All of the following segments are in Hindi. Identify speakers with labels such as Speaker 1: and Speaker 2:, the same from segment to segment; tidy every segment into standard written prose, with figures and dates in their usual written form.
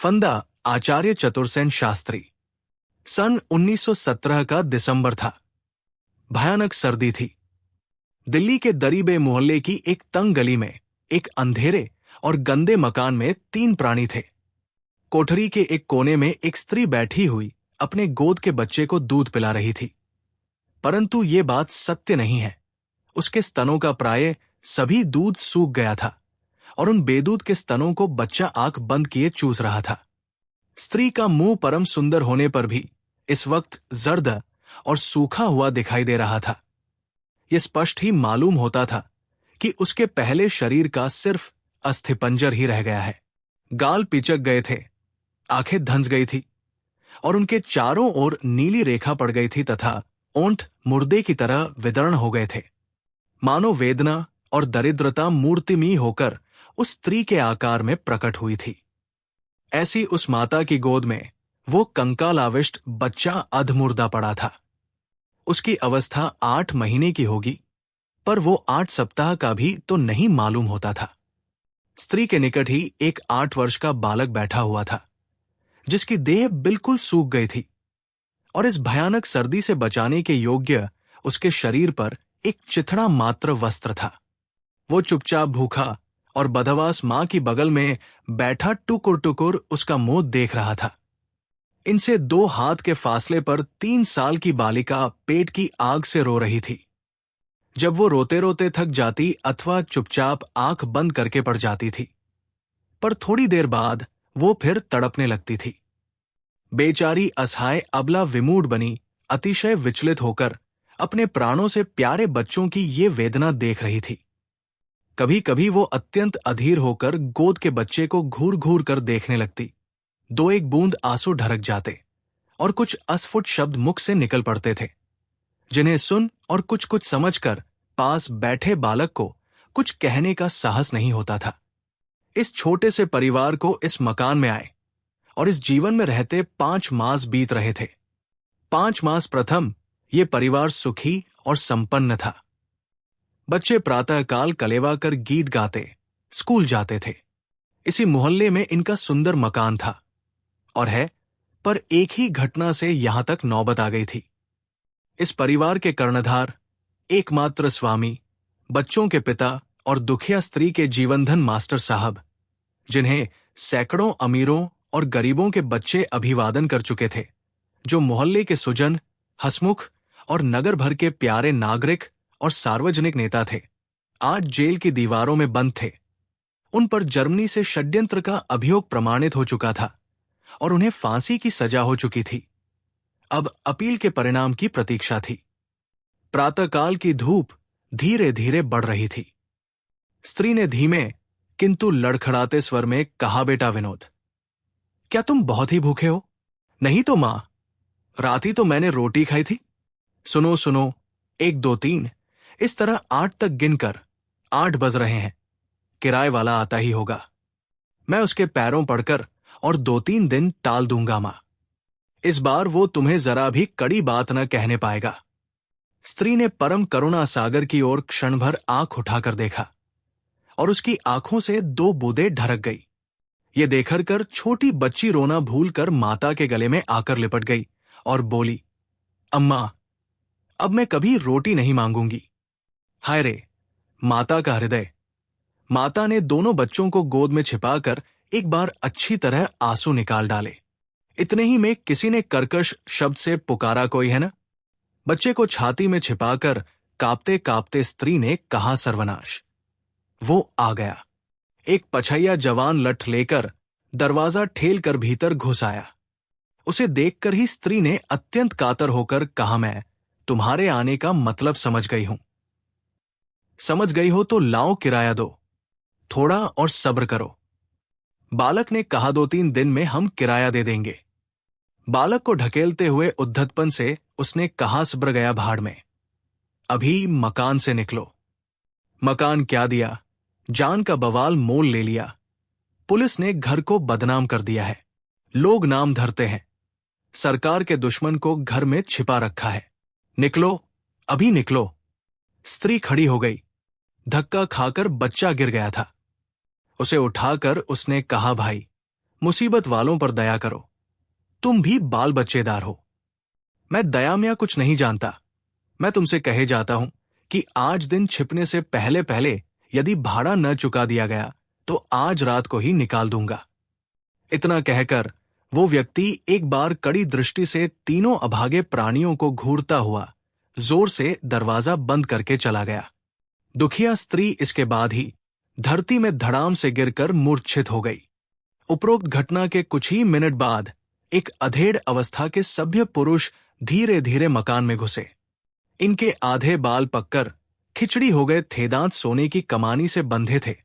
Speaker 1: फंदा आचार्य चतुर्सेन शास्त्री। सन 1917 का दिसंबर था। भयानक सर्दी थी। दिल्ली के दरीबे मोहल्ले की एक तंग गली में एक अंधेरे और गंदे मकान में 3 प्राणी थे। कोठरी के एक कोने में एक स्त्री बैठी हुई अपने गोद के बच्चे को दूध पिला रही थी। परंतु ये बात सत्य नहीं है। उसके स्तनों का प्राय सभी दूध सूख गया था और उन बेदूध के स्तनों को बच्चा आंख बंद किए चूस रहा था। स्त्री का मुंह परम सुंदर होने पर भी इस वक्त जर्द और सूखा हुआ दिखाई दे रहा था। यह स्पष्ट ही मालूम होता था कि उसके पहले शरीर का सिर्फ अस्थिपंजर ही रह गया है। गाल पिचक गए थे, आंखें धंस गई थी और उनके चारों ओर नीली रेखा पड़ गई थी तथा ओंठ मुर्दे की तरह विदर्ण हो गए थे। मानो वेदना और दरिद्रता मूर्तिमय होकर उस स्त्री के आकार में प्रकट हुई थी। ऐसी उस माता की गोद में वो कंकालाविष्ट बच्चा अधमुर्दा पड़ा था। उसकी अवस्था 8 महीने की होगी, पर वो 8 सप्ताह का भी तो नहीं मालूम होता था। स्त्री के निकट ही एक 8 वर्ष का बालक बैठा हुआ था, जिसकी देह बिल्कुल सूख गई थी और इस भयानक सर्दी से बचाने के योग्य उसके शरीर पर एक चिथड़ा मात्र वस्त्र था। वो चुपचाप भूखा और बदहवास मां की बगल में बैठा टुकुर टुकुर उसका मुंह देख रहा था। इनसे 2 हाथ के फासले पर 3 साल की बालिका पेट की आग से रो रही थी। जब वो रोते रोते थक जाती अथवा चुपचाप आंख बंद करके पड़ जाती थी, पर थोड़ी देर बाद वो फिर तड़पने लगती थी। बेचारी असहाय अबला विमूढ़ बनी अतिशय विचलित होकर अपने प्राणों से प्यारे बच्चों की ये वेदना देख रही थी। कभी कभी वो अत्यंत अधीर होकर गोद के बच्चे को घूर घूर कर देखने लगती। 2-1 बूंद आंसू ढरक जाते और कुछ अस्फुट शब्द मुख से निकल पड़ते थे, जिन्हें सुन और कुछ कुछ समझकर पास बैठे बालक को कुछ कहने का साहस नहीं होता था। इस छोटे से परिवार को इस मकान में आए और इस जीवन में रहते 5 मास बीत रहे थे। 5 मास प्रथम ये परिवार सुखी और संपन्न था। बच्चे प्रातःकाल कलेवा कर गीत गाते स्कूल जाते थे। इसी मोहल्ले में इनका सुंदर मकान था और है, पर एक ही घटना से यहां तक नौबत आ गई थी। इस परिवार के कर्णधार, एकमात्र स्वामी, बच्चों के पिता और दुखिया स्त्री के जीवनधन मास्टर साहब, जिन्हें सैकड़ों अमीरों और गरीबों के बच्चे अभिवादन कर चुके थे, जो मोहल्ले के सुजन, हसमुख और नगर भर के प्यारे नागरिक और सार्वजनिक नेता थे, आज जेल की दीवारों में बंद थे। उन पर जर्मनी से षड्यंत्र का अभियोग प्रमाणित हो चुका था और उन्हें फांसी की सजा हो चुकी थी। अब अपील के परिणाम की प्रतीक्षा थी। प्रातःकाल की धूप धीरे धीरे बढ़ रही थी। स्त्री ने धीमे किंतु लड़खड़ाते स्वर में कहा, बेटा विनोद, क्या तुम बहुत ही भूखे हो? नहीं तो मां, रात ही तो मैंने रोटी खाई थी। सुनो सुनो, 1 2 3 इस तरह 8 तक गिनकर 8 बज रहे हैं। किराए वाला आता ही होगा। मैं उसके पैरों पड़कर और 2-3 दिन टाल दूंगा मां। इस बार वो तुम्हें जरा भी कड़ी बात न कहने पाएगा। स्त्री ने परम करुणा सागर की ओर क्षण भर आंख उठाकर देखा और उसकी आंखों से 2 बूंदें ढरक गई। ये देखकर कर छोटी बच्ची रोना भूलकर माता के गले में आकर लिपट गई और बोली, अम्मा, अब मैं कभी रोटी नहीं मांगूंगी। हाय रे, माता का हृदय। माता ने दोनों बच्चों को गोद में छिपाकर एक बार अच्छी तरह आंसू निकाल डाले। इतने ही में किसी ने कर्कश शब्द से पुकारा, कोई है ना? बच्चे को छाती में छिपाकर कांपते कांपते स्त्री ने कहा, सर्वनाश। वो आ गया। एक पछैया जवान लठ लेकर दरवाजा ठेल कर भीतर घुस आया। उसे देखकर ही स्त्री ने अत्यंत कातर होकर कहा, मैं तुम्हारे आने का मतलब समझ गई हूं। समझ गई हो तो लाओ किराया दो, थोड़ा और सब्र करो। बालक ने कहा, 2-3 दिन में हम किराया दे देंगे। बालक को ढकेलते हुए उद्धतपन से उसने कहा, सब्र गया भाड़ में। अभी मकान से निकलो। मकान क्या दिया, जान का बवाल मोल ले लिया। पुलिस ने घर को बदनाम कर दिया है। लोग नाम धरते हैं। सरकार के दुश्मन को घर में छिपा रखा है। निकलो, अभी निकलो। स्त्री खड़ी हो गई। धक्का खाकर बच्चा गिर गया था। उसे उठाकर उसने कहा, भाई, मुसीबत वालों पर दया करो। तुम भी बाल बच्चेदार हो। मैं दया में कुछ नहीं जानता। मैं तुमसे कहे जाता हूं कि आज दिन छिपने से पहले पहले यदि भाड़ा न चुका दिया गया तो आज रात को ही निकाल दूंगा। इतना कहकर वो व्यक्ति एक बार कड़ी दृष्टि से तीनों अभागे प्राणियों को घूरता हुआ जोर से दरवाजा बंद करके चला गया। दुखिया स्त्री इसके बाद ही धरती में धड़ाम से गिरकर मूर्छित हो गई। उपरोक्त घटना के कुछ ही मिनट बाद एक अधेड़ अवस्था के सभ्य पुरुष धीरे धीरे मकान में घुसे। इनके आधे बाल पककर खिचड़ी हो गए थे, दांत सोने की कमानी से बंधे थे।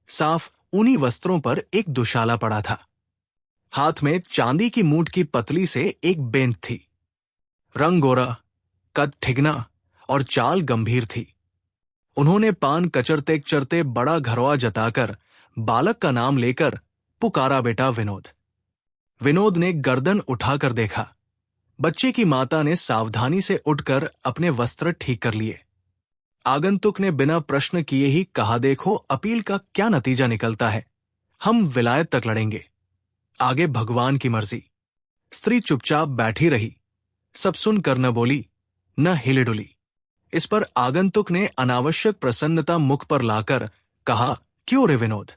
Speaker 1: साफ ऊनी वस्त्रों पर एक दुशाला पड़ा था। हाथ में चांदी की मूठ की पतली से एक बेंत थी। रंग गोरा, कद ठिगना और चाल गंभीर थी। उन्होंने पान कचरते चरते बड़ा घरवा जताकर बालक का नाम लेकर पुकारा, बेटा विनोद। विनोद ने गर्दन उठाकर देखा। बच्चे की माता ने सावधानी से उठकर अपने वस्त्र ठीक कर लिए। आगंतुक ने बिना प्रश्न किए ही कहा, देखो अपील का क्या नतीजा निकलता है। हम विलायत तक लड़ेंगे, आगे भगवान की मर्जी। स्त्री चुपचाप बैठी रही, सब सुनकर न बोली न हिले डुली। इस पर आगंतुक ने अनावश्यक प्रसन्नता मुख पर लाकर कहा, क्यों रे विनोद,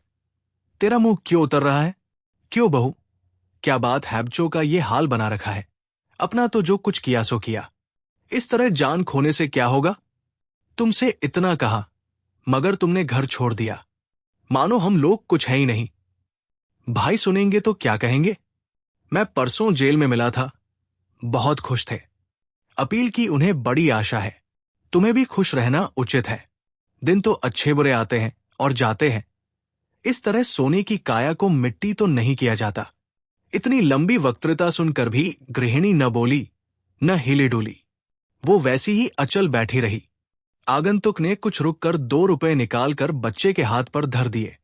Speaker 1: तेरा मुंह क्यों उतर रहा है? क्यों बहू, क्या बात हैबचो का ये हाल बना रखा है? अपना तो जो कुछ किया सो किया, इस तरह जान खोने से क्या होगा? तुमसे इतना कहा मगर तुमने घर छोड़ दिया, मानो हम लोग कुछ है ही नहीं। भाई सुनेंगे तो क्या कहेंगे? मैं परसों जेल में मिला था, बहुत खुश थे। अपील की उन्हें बड़ी आशा है। तुम्हें भी खुश रहना उचित है। दिन तो अच्छे बुरे आते हैं और जाते हैं। इस तरह सोने की काया को मिट्टी तो नहीं किया जाता। इतनी लंबी वक्तृता सुनकर भी गृहिणी न बोली न हिली डुली। वो वैसी ही अचल बैठी रही। आगंतुक ने कुछ रुककर 2 रुपए निकालकर बच्चे के हाथ पर धर दिए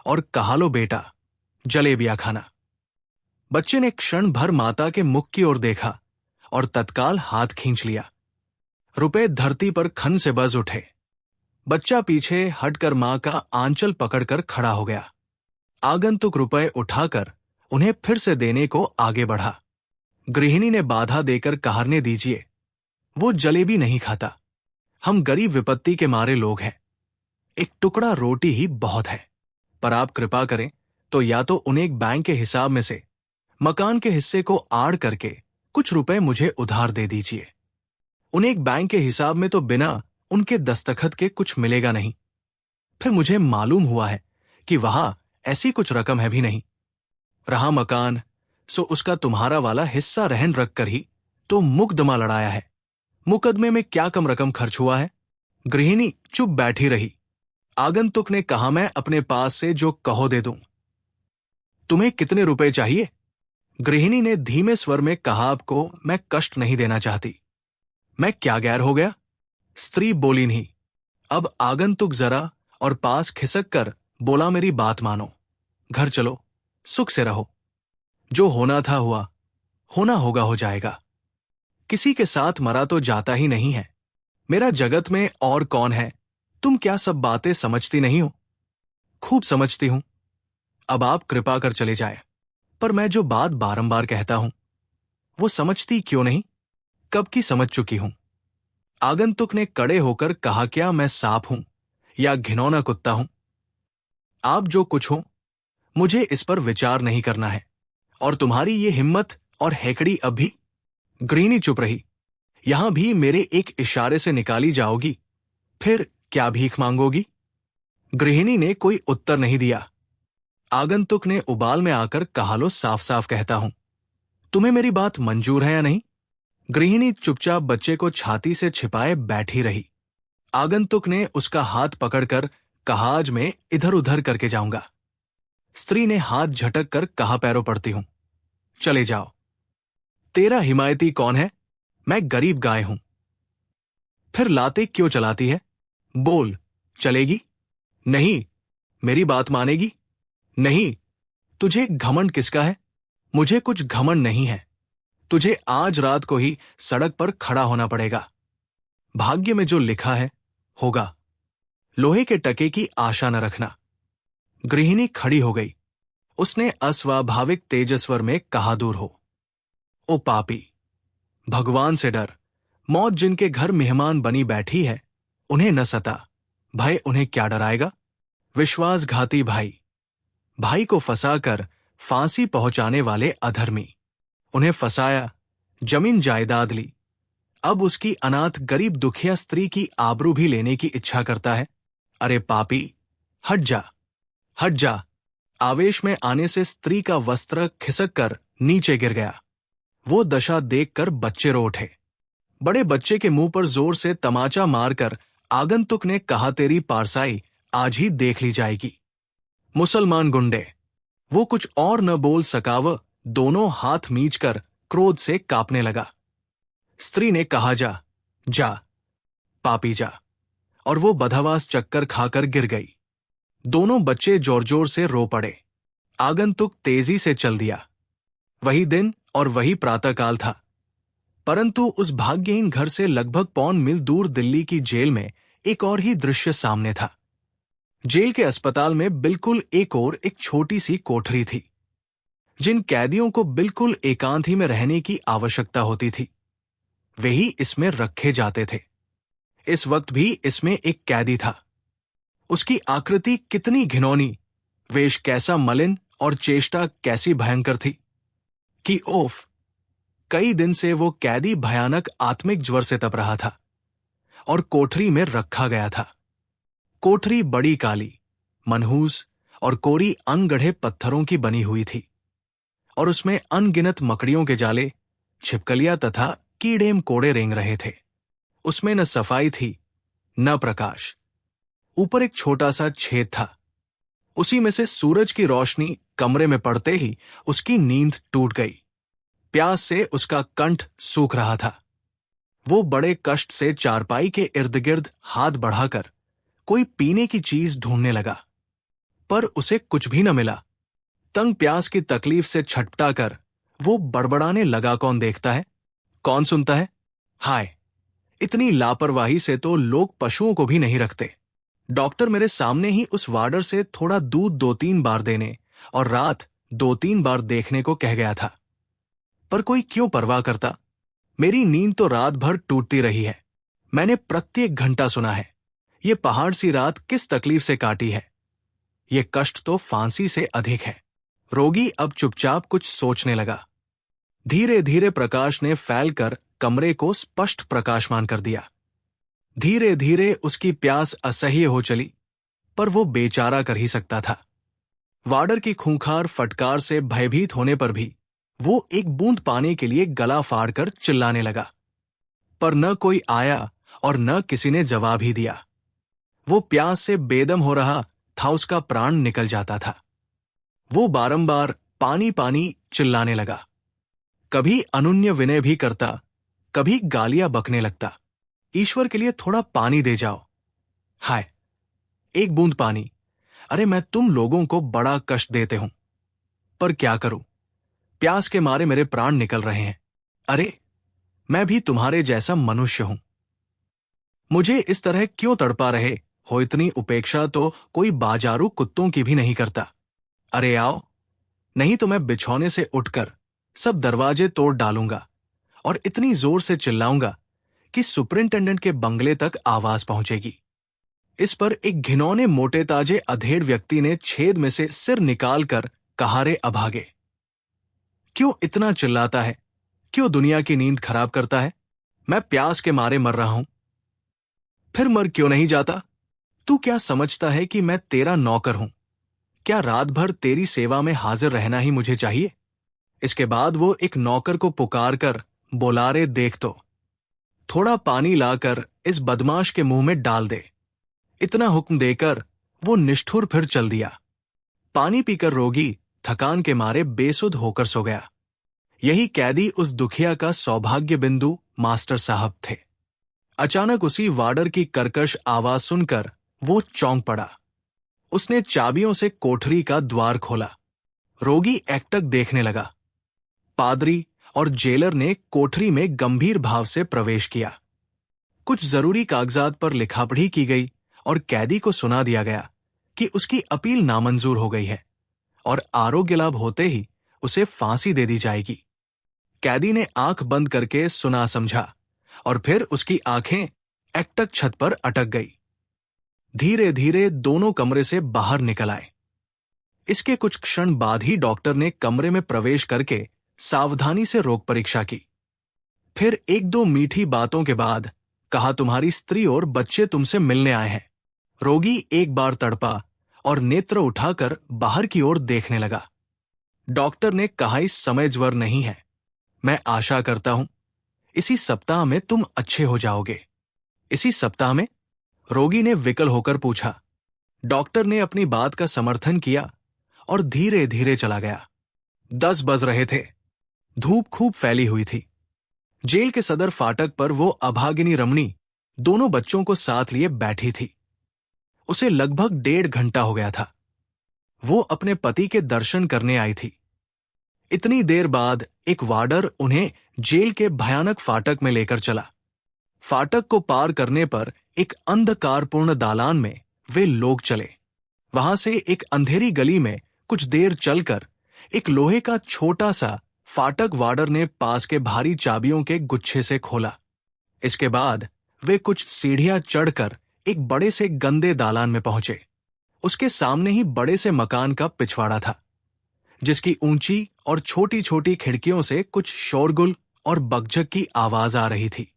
Speaker 1: और कहा, लो बेटा, जलेबियां खाना। बच्चे ने क्षण भर माता के मुख की ओर देखा और तत्काल हाथ खींच लिया। रुपए धरती पर खन से बज उठे। बच्चा पीछे हटकर मां का आंचल पकड़कर खड़ा हो गया। आगंतुक रुपए उठाकर उन्हें फिर से देने को आगे बढ़ा। गृहिणी ने बाधा देकर कहारने दीजिए, वो जलेबी नहीं खाता। हम गरीब विपत्ति के मारे लोग हैं। एक टुकड़ा रोटी ही बहुत है। पर आप कृपा करें तो या तो उन्हें एक बैंक के हिसाब में से मकान के हिस्से को आड़ करके कुछ रुपए मुझे उधार दे दीजिए। उन्हें एक बैंक के हिसाब में तो बिना उनके दस्तखत के कुछ मिलेगा नहीं। फिर मुझे मालूम हुआ है कि वहां ऐसी कुछ रकम है भी नहीं। रहा मकान, सो उसका तुम्हारा वाला हिस्सा रहन रखकर ही तो मुकदमा लड़ाया है। मुकदमे में क्या कम रकम खर्च हुआ है? गृहिणी चुप बैठी रही। आगंतुक ने कहा, मैं अपने पास से जो कहो दे दूं। तुम्हें कितने रुपए चाहिए? गृहिणी ने धीमे स्वर में कहा, आपको मैं कष्ट नहीं देना चाहती। मैं क्या गैर हो गया? स्त्री बोली नहीं। अब आगंतुक जरा और पास खिसक कर बोला, मेरी बात मानो, घर चलो, सुख से रहो। जो होना था हुआ, होना होगा हो जाएगा। किसी के साथ मरा तो जाता ही नहीं है। मेरा जगत में और कौन है? तुम क्या सब बातें समझती नहीं हो? खूब समझती हूं। अब आप कृपा कर चले जाए। पर मैं जो बात बारंबार कहता हूं वो समझती क्यों नहीं? कब की समझ चुकी हूं। आगंतुक ने कड़े होकर कहा, क्या मैं सांप हूं या घिनौना कुत्ता हूं? आप जो कुछ हो, मुझे इस पर विचार नहीं करना है। और तुम्हारी ये हिम्मत और हैकड़ी अब भी? गृहिणी चुप रही। यहां भी मेरे एक इशारे से निकाली जाओगी, फिर क्या भीख मांगोगी? गृहिणी ने कोई उत्तर नहीं दिया। आगंतुक ने उबाल में आकर कहा, लो साफ साफ कहता हूं, तुम्हें मेरी बात मंजूर है या नहीं? गृहिणी चुपचाप बच्चे को छाती से छिपाए बैठी रही। आगंतुक ने उसका हाथ पकड़कर कहा, आज मैं इधर उधर करके जाऊंगा। स्त्री ने हाथ झटक कर कहा, पैरों पड़ती हूं, चले जाओ। तेरा हिमायती कौन है? मैं गरीब गाय हूं। फिर लाते क्यों चलाती है? बोल, चलेगी? नहीं। मेरी बात मानेगी? नहीं। तुझे घमंड किसका है? मुझे कुछ घमंड नहीं है। तुझे आज रात को ही सड़क पर खड़ा होना पड़ेगा। भाग्य में जो लिखा है होगा। लोहे के टके की आशा न रखना। गृहिणी खड़ी हो गई उसने अस्वाभाविक तेजस्वर में कहा, दूर हो। ओ पापी, भगवान से डर। मौत जिनके घर मेहमान बनी बैठी है, उन्हें न सता। भय उन्हें क्या डराएगा? विश्वासघाती भाई, भाई को फंसाकर फांसी पहुंचाने वाले अधर्मी। उन्हें फंसाया, जमीन जायदाद ली, अब उसकी अनाथ गरीब दुखिया स्त्री की आबरू भी लेने की इच्छा करता है। अरे पापी, हट जा, हट जा। आवेश में आने से स्त्री का वस्त्र खिसक कर नीचे गिर गया। वो दशा देखकर बच्चे रो उठे। बड़े बच्चे के मुंह पर जोर से तमाचा मारकर आगंतुक ने कहा, तेरी पारसाई आज ही देख ली जाएगी। मुसलमान गुंडे। वो कुछ और न बोल सका, वह दोनों हाथ मींचकर क्रोध से कांपने लगा। स्त्री ने कहा, जा जा पापी जा, और वो बदहवास चक्कर खाकर गिर गई। दोनों बच्चे जोर जोर से रो पड़े। आगंतुक तेजी से चल दिया। वही दिन और वही प्रातःकाल था, परंतु उस भाग्यहीन घर से लगभग 5 मील दूर दिल्ली की जेल में एक और ही दृश्य सामने था। जेल के अस्पताल में बिल्कुल एक ओर एक छोटी सी कोठरी थी। जिन कैदियों को बिल्कुल एकांत ही में रहने की आवश्यकता होती थी, वे ही इसमें रखे जाते थे। इस वक्त भी इसमें एक कैदी था। उसकी आकृति कितनी घिनौनी, वेश कैसा मलिन और चेष्टा कैसी भयंकर थी कि ओफ, कई दिन से वो कैदी भयानक आत्मिक ज्वर से तप रहा था और कोठरी में रखा गया था। कोठरी बड़ी काली, मनहूस और कोरी अनगढ़े पत्थरों की बनी हुई थी और उसमें अनगिनत मकड़ियों के जाले, छिपकलियां तथा कीड़े कोड़े रेंग रहे थे। उसमें न सफाई थी न प्रकाश। ऊपर एक छोटा सा छेद था, उसी में से सूरज की रोशनी कमरे में पड़ते ही उसकी नींद टूट गई। प्यास से उसका कंठ सूख रहा था। वो बड़े कष्ट से चारपाई के इर्द गिर्द हाथ बढ़ाकर कोई पीने की चीज ढूंढने लगा, पर उसे कुछ भी न मिला। तंग प्यास की तकलीफ से छटपटाकर वो बड़बड़ाने लगा, कौन देखता है, कौन सुनता है? हाय, इतनी लापरवाही से तो लोग पशुओं को भी नहीं रखते। डॉक्टर मेरे सामने ही उस वार्डर से थोड़ा दूध 2-3 बार देने और रात 2-3 बार देखने को कह गया था, पर कोई क्यों परवाह करता? मेरी नींद तो रात भर टूटती रही है। मैंने प्रत्येक घंटा सुना है, ये पहाड़ सी रात किस तकलीफ से काटी है। ये कष्ट तो फांसी से अधिक है। रोगी अब चुपचाप कुछ सोचने लगा। धीरे धीरे प्रकाश ने फैलकर कमरे को स्पष्ट प्रकाशमान कर दिया। धीरे धीरे उसकी प्यास असह्य हो चली, पर वो बेचारा कर ही सकता था। वार्डर की खूंखार फटकार से भयभीत होने पर भी वो एक बूंद पाने के लिए गला फाड़कर चिल्लाने लगा, पर न कोई आया और न किसी ने जवाब ही दिया। वो प्यास से बेदम हो रहा था, उसका प्राण निकल जाता था। वो बारंबार पानी पानी चिल्लाने लगा। कभी अनुन्य विनय भी करता, कभी गालियां बकने लगता। ईश्वर के लिए थोड़ा पानी दे जाओ। हाय, एक बूंद पानी। अरे मैं तुम लोगों को बड़ा कष्ट देते हूं, पर क्या करूं, प्यास के मारे मेरे प्राण निकल रहे हैं। अरे मैं भी तुम्हारे जैसा मनुष्य हूं। मुझे इस तरह क्यों तड़पा रहे हो? इतनी उपेक्षा तो कोई बाजारू कुत्तों की भी नहीं करता। अरे आओ, नहीं तो मैं बिछौने से उठकर सब दरवाजे तोड़ डालूंगा और इतनी जोर से चिल्लाऊंगा कि सुपरिंटेंडेंट के बंगले तक आवाज पहुंचेगी। इस पर एक घिनौने मोटे ताजे अधेड़ व्यक्ति ने छेद में से सिर निकालकर कहा, रे अभागे, क्यों इतना चिल्लाता है? क्यों दुनिया की नींद खराब करता है? मैं प्यास के मारे मर रहा हूं। फिर मर क्यों नहीं जाता? तू क्या समझता है कि मैं तेरा नौकर हूं? क्या रात भर तेरी सेवा में हाजिर रहना ही मुझे चाहिए? इसके बाद वो एक नौकर को पुकार कर बोला, रे देख तो, थोड़ा पानी लाकर इस बदमाश के मुंह में डाल दे। इतना हुक्म देकर वो निष्ठुर फिर चल दिया। पानी पीकर रोगी थकान के मारे बेसुध होकर सो गया। यही कैदी उस दुखिया का सौभाग्य बिंदु मास्टर साहब थे। अचानक उसी वार्डर की कर्कश आवाज सुनकर वो चौंक पड़ा। उसने चाबियों से कोठरी का द्वार खोला। रोगी एकटक देखने लगा। पादरी और जेलर ने कोठरी में गंभीर भाव से प्रवेश किया। कुछ जरूरी कागजात पर लिखापढ़ी की गई और कैदी को सुना दिया गया कि उसकी अपील नामंजूर हो गई है और आरोग्य लाभ होते ही उसे फांसी दे दी जाएगी। कैदी ने आंख बंद करके सुना समझा और फिर उसकी आंखें एकटक छत पर अटक गई। धीरे धीरे दोनों कमरे से बाहर निकल आए। इसके कुछ क्षण बाद ही डॉक्टर ने कमरे में प्रवेश करके सावधानी से रोग परीक्षा की। फिर एक दो मीठी बातों के बाद कहा, तुम्हारी स्त्री और बच्चे तुमसे मिलने आए हैं। रोगी एक बार तड़पा और नेत्र उठाकर बाहर की ओर देखने लगा। डॉक्टर ने कहा, इस समय ज्वर नहीं है। मैं आशा करता हूं इसी सप्ताह में तुम अच्छे हो जाओगे। इसी सप्ताह में? रोगी ने विकल होकर पूछा। डॉक्टर ने अपनी बात का समर्थन किया और धीरे धीरे चला गया। 10 बज रहे थे। धूप खूब फैली हुई थी। जेल के सदर फाटक पर वो अभागिनी रमणी दोनों बच्चों को साथ लिए बैठी थी। उसे लगभग 1.5 घंटा हो गया था। वो अपने पति के दर्शन करने आई थी। इतनी देर बाद एक वार्डर उन्हें जेल के भयानक फाटक में लेकर चला। फाटक को पार करने पर एक अंधकारपूर्ण दालान में वे लोग चले। वहां से एक अंधेरी गली में कुछ देर चलकर एक लोहे का छोटा सा फाटक वार्डर ने पास के भारी चाबियों के गुच्छे से खोला। इसके बाद वे कुछ सीढ़ियां चढ़कर एक बड़े से गंदे दालान में पहुंचे। उसके सामने ही बड़े से मकान का पिछवाड़ा था, जिसकी ऊंची और छोटी छोटी खिड़कियों से कुछ शोरगुल और बकझक की आवाज आ रही थी।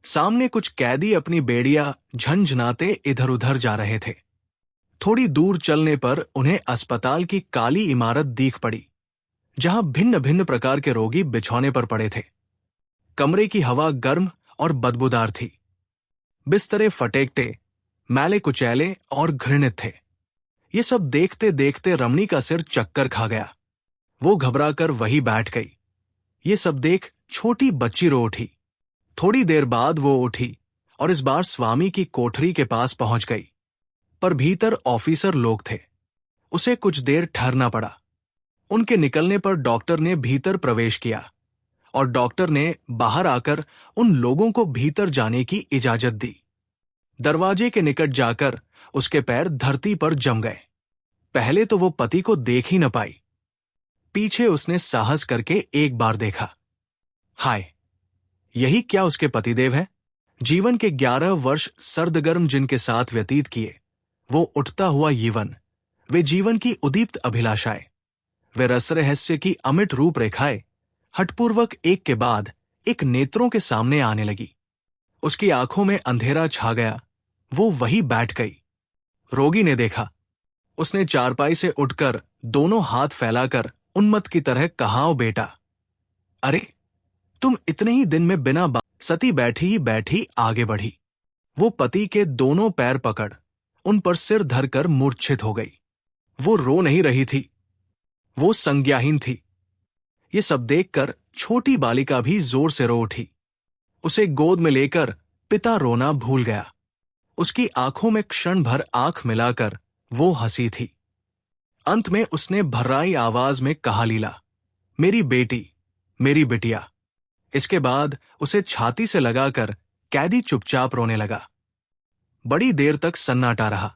Speaker 1: सामने कुछ कैदी अपनी बेड़ियां झंझनाते इधर उधर जा रहे थे। थोड़ी दूर चलने पर उन्हें अस्पताल की काली इमारत दिख पड़ी, जहां भिन्न भिन्न प्रकार के रोगी बिछौने पर पड़े थे। कमरे की हवा गर्म और बदबूदार थी। बिस्तरे फटेकटे, मैले कुचैले और घृणित थे। ये सब देखते देखते रमणी का सिर चक्कर खा गया। वो घबराकर वहीं बैठ गई। ये सब देख छोटी बच्ची रो उठी। थोड़ी देर बाद वो उठी और इस बार स्वामी की कोठरी के पास पहुंच गई, पर भीतर ऑफिसर लोग थे। उसे कुछ देर ठहरना पड़ा। उनके निकलने पर डॉक्टर ने भीतर प्रवेश किया और डॉक्टर ने बाहर आकर उन लोगों को भीतर जाने की इजाजत दी। दरवाजे के निकट जाकर उसके पैर धरती पर जम गए। पहले तो वो पति को देख ही न पाई। पीछे उसने साहस करके एक बार देखा। हाय, यही क्या उसके पतिदेव है? जीवन के 11 वर्ष सर्दगर्म जिनके साथ व्यतीत किए, वो उठता हुआ यौवन, वे जीवन की उदीप्त अभिलाषाएं, वे रस रहस्य की अमिट रूपरेखाएं हठपूर्वक एक के बाद एक नेत्रों के सामने आने लगी। उसकी आंखों में अंधेरा छा गया। वो वहीं बैठ गई। रोगी ने देखा। उसने चारपाई से उठकर दोनों हाथ फैलाकर उन्मत्त की तरह कहा, ओ बेटा, अरे तुम इतने ही दिन में बिना सती बैठी ही बैठी आगे बढ़ी। वो पति के दोनों पैर पकड़ उन पर सिर धरकर मूर्छित हो गई। वो रो नहीं रही थी, वो संज्ञाहीन थी। ये सब देखकर छोटी बालिका भी जोर से रो उठी। उसे गोद में लेकर पिता रोना भूल गया। उसकी आंखों में क्षण भर आंख मिलाकर वो हंसी थी। अंत में उसने भर्राई आवाज में कहा, लीला, मेरी बेटी, मेरी बिटिया। इसके बाद उसे छाती से लगाकर कैदी चुपचाप रोने लगा। बड़ी देर तक सन्नाटा रहा।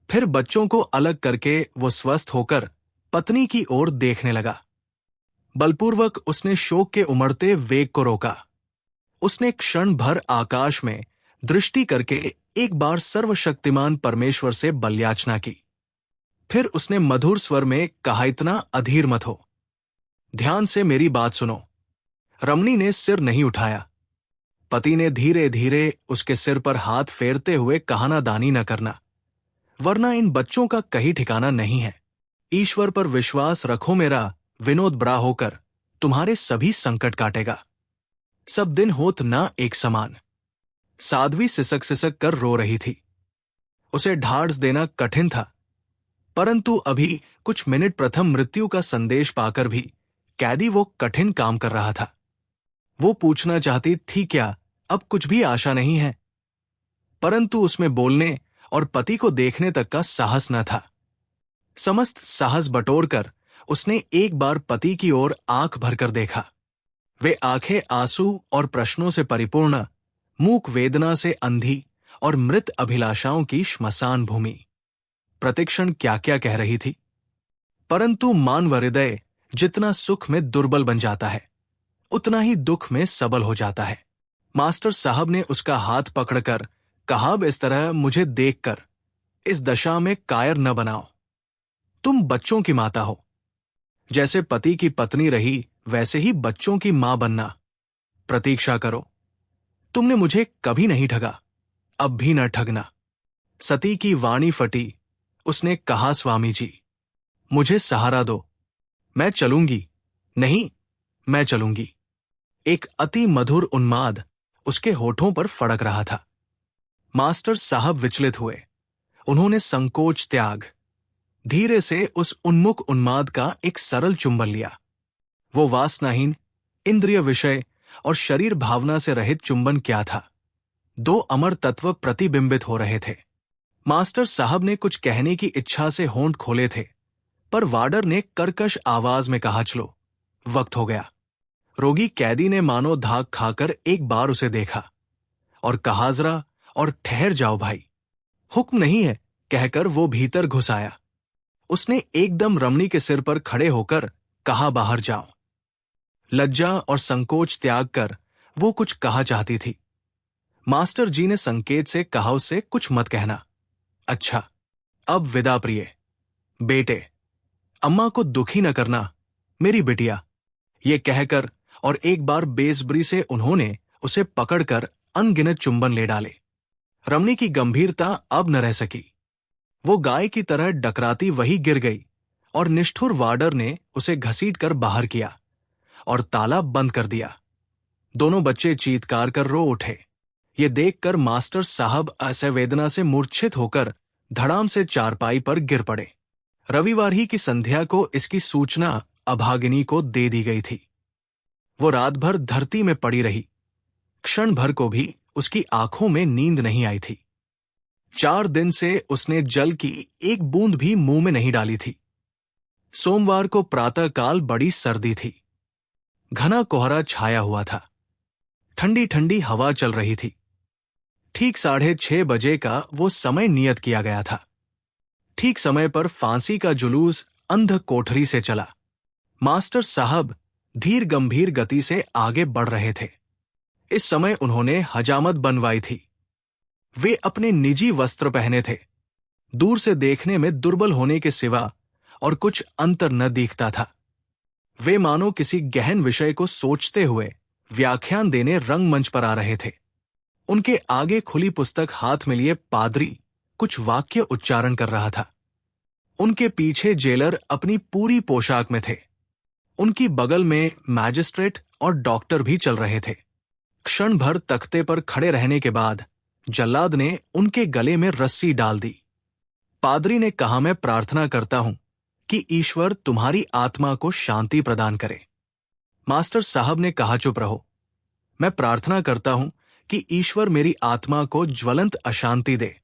Speaker 1: फिर बच्चों को अलग करके वो स्वस्थ होकर पत्नी की ओर देखने लगा। बलपूर्वक उसने शोक के उमड़ते वेग को रोका। उसने क्षण भर आकाश में दृष्टि करके एक बार सर्वशक्तिमान परमेश्वर से बलयाचना की। फिर उसने मधुर स्वर में कहा, इतना अधीर मत हो, ध्यान से मेरी बात सुनो। रमणी ने सिर नहीं उठाया। पति ने धीरे धीरे उसके सिर पर हाथ फेरते हुए कहा, ना दानी न करना, वरना इन बच्चों का कहीं ठिकाना नहीं है। ईश्वर पर विश्वास रखो मेरा, विनोद बड़ा होकर तुम्हारे सभी संकट काटेगा। सब दिन होत ना एक समान। साध्वी सिसक सिसक कर रो रही थी। उसे ढाढ़स देना कठिन था, परंतु अभी कुछ मिनट प्रथम मृत्यु का संदेश पाकर भी कैदी वो कठिन काम कर रहा था। वो पूछना चाहती थी, क्या अब कुछ भी आशा नहीं है? परंतु उसमें बोलने और पति को देखने तक का साहस न था। समस्त साहस बटोरकर उसने एक बार पति की ओर आंख भरकर देखा। वे आंखें आंसू और प्रश्नों से परिपूर्ण, मूक वेदना से अंधी और मृत अभिलाषाओं की श्मशान भूमि। प्रतिक्षण क्या क्या कह रही थी। परंतु मानव हृदय जितना सुख में दुर्बल बन जाता है, उतना ही दुख में सबल हो जाता है। मास्टर साहब ने उसका हाथ पकड़कर कहा, अब इस तरह मुझे देखकर इस दशा में कायर न बनाओ। तुम बच्चों की माता हो। जैसे पति की पत्नी रही, वैसे ही बच्चों की मां बनना। प्रतीक्षा करो। तुमने मुझे कभी नहीं ठगा, अब भी न ठगना। सती की वाणी फटी। उसने कहा, स्वामी जी, मुझे सहारा दो। मैं चलूंगी। नहीं, मैं चलूंगी। एक अति मधुर उन्माद उसके होठों पर फड़क रहा था। मास्टर साहब विचलित हुए। उन्होंने संकोच त्याग धीरे से उस उन्मुख उन्माद का एक सरल चुंबन लिया। वो वासनाहीन, इंद्रिय विषय और शरीर भावना से रहित चुंबन क्या था? दो अमर तत्व प्रतिबिंबित हो रहे थे। मास्टर साहब ने कुछ कहने की इच्छा से होंठ खोले थे, पर वार्डर ने कर्कश आवाज में कहा, चलो, वक्त हो गया। रोगी कैदी ने मानो धाक खाकर एक बार उसे देखा और कहा, जरा और ठहर जाओ भाई, हुक्म नहीं है, कहकर वो भीतर घुस आया। उसने एकदम रमणी के सिर पर खड़े होकर कहा, बाहर जाओ। लज्जा और संकोच त्याग कर वो कुछ कहा चाहती थी। मास्टर जी ने संकेत से कहा, उससे कुछ मत कहना। अच्छा, अब विदा प्रिय। बेटे, अम्मा को दुखी न करना, मेरी बिटिया। ये कहकर और एक बार बेसब्री से उन्होंने उसे पकड़कर अनगिनत चुंबन ले डाले। रमणी की गंभीरता अब न रह सकी। वो गाय की तरह डकराती वही गिर गई और निष्ठुर वार्डर ने उसे घसीटकर बाहर किया और ताला बंद कर दिया। दोनों बच्चे चीत्कार कर रो उठे। ये देखकर मास्टर साहब असंवेदना से मूर्छित होकर धड़ाम से चारपाई पर गिर पड़े। रविवार ही की संध्या को इसकी सूचना अभागिनी को दे दी गई थी। वो रात भर धरती में पड़ी रही। क्षण भर को भी उसकी आंखों में नींद नहीं आई थी। 4 दिन से उसने जल की एक बूंद भी मुंह में नहीं डाली थी। सोमवार को प्रातःकाल बड़ी सर्दी थी। घना कोहरा छाया हुआ था। ठंडी ठंडी हवा चल रही थी। ठीक 6:30 बजे का वो समय नियत किया गया था। ठीक समय पर फांसी का जुलूस अंध कोठरी से चला। मास्टर साहब धीर गंभीर गति से आगे बढ़ रहे थे। इस समय उन्होंने हजामत बनवाई थी। वे अपने निजी वस्त्र पहने थे। दूर से देखने में दुर्बल होने के सिवा और कुछ अंतर न दिखता था। वे मानो किसी गहन विषय को सोचते हुए व्याख्यान देने रंगमंच पर आ रहे थे। उनके आगे खुली पुस्तक हाथ में लिए पादरी कुछ वाक्य उच्चारण कर रहा था। उनके पीछे जेलर अपनी पूरी पोशाक में थे। उनकी बगल में मैजिस्ट्रेट और डॉक्टर भी चल रहे थे। क्षण भर तख्ते पर खड़े रहने के बाद जल्लाद ने उनके गले में रस्सी डाल दी। पादरी ने कहा, मैं प्रार्थना करता हूं कि ईश्वर तुम्हारी आत्मा को शांति प्रदान करे। मास्टर साहब ने कहा, चुप रहो। मैं प्रार्थना करता हूं कि ईश्वर मेरी आत्मा को ज्वलंत अशांति दे,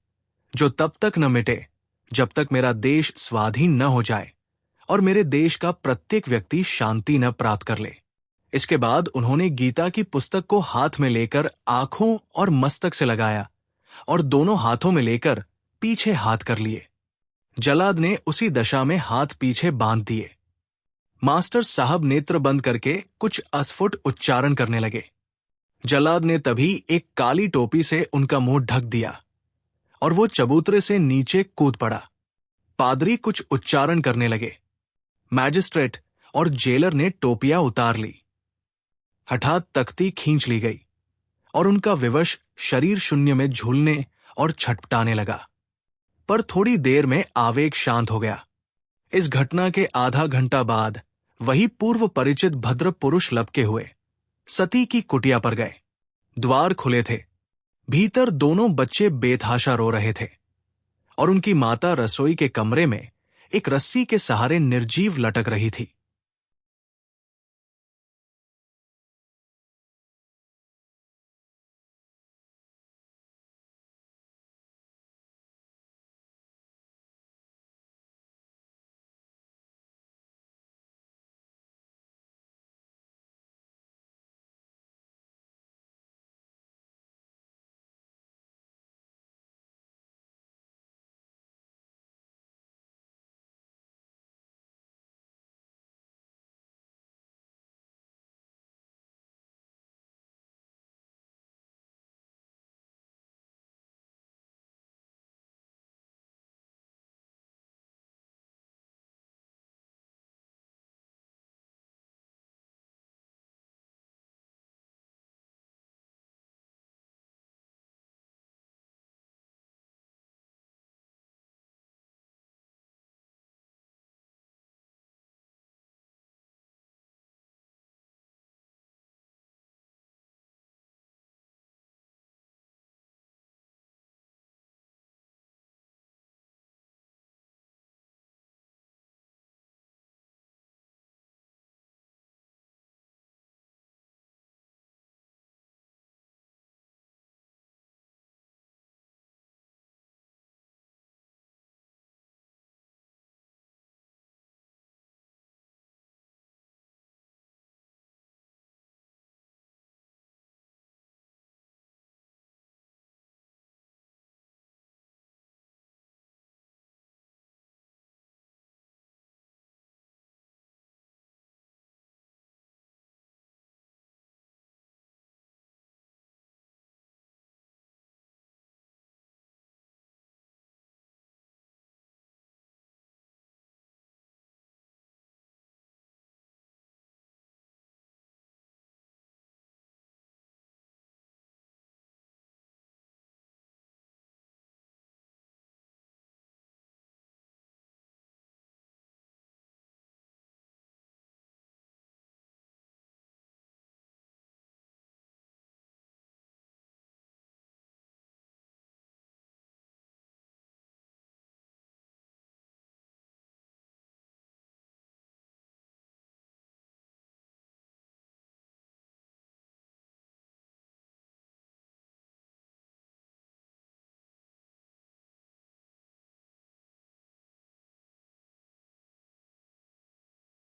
Speaker 1: जो तब तक न मिटे जब तक मेरा देश स्वाधीन न हो जाए और मेरे देश का प्रत्येक व्यक्ति शांति न प्राप्त कर ले। इसके बाद उन्होंने गीता की पुस्तक को हाथ में लेकर आंखों और मस्तक से लगाया और दोनों हाथों में लेकर पीछे हाथ कर लिए। जल्लाद ने उसी दशा में हाथ पीछे बांध दिए। मास्टर साहब नेत्र बंद करके कुछ अस्फुट उच्चारण करने लगे। जल्लाद ने तभी एक काली टोपी से उनका मुंह ढक दिया और वो चबूतरे से नीचे कूद पड़ा। पादरी कुछ उच्चारण करने लगे। मैजिस्ट्रेट और जेलर ने टोपियां उतार ली। हठात तख्ती खींच ली गई और उनका विवश शरीर शून्य में झूलने और छटपटाने लगा। पर थोड़ी देर में आवेग शांत हो गया। इस घटना के आधा घंटा बाद वही पूर्व परिचित भद्र पुरुष लपके हुए सती की कुटिया पर गए। द्वार खुले थे। भीतर दोनों बच्चे बेतहाशा रो रहे थे और उनकी माता रसोई के कमरे में एक रस्सी के सहारे निर्जीव लटक रही थी।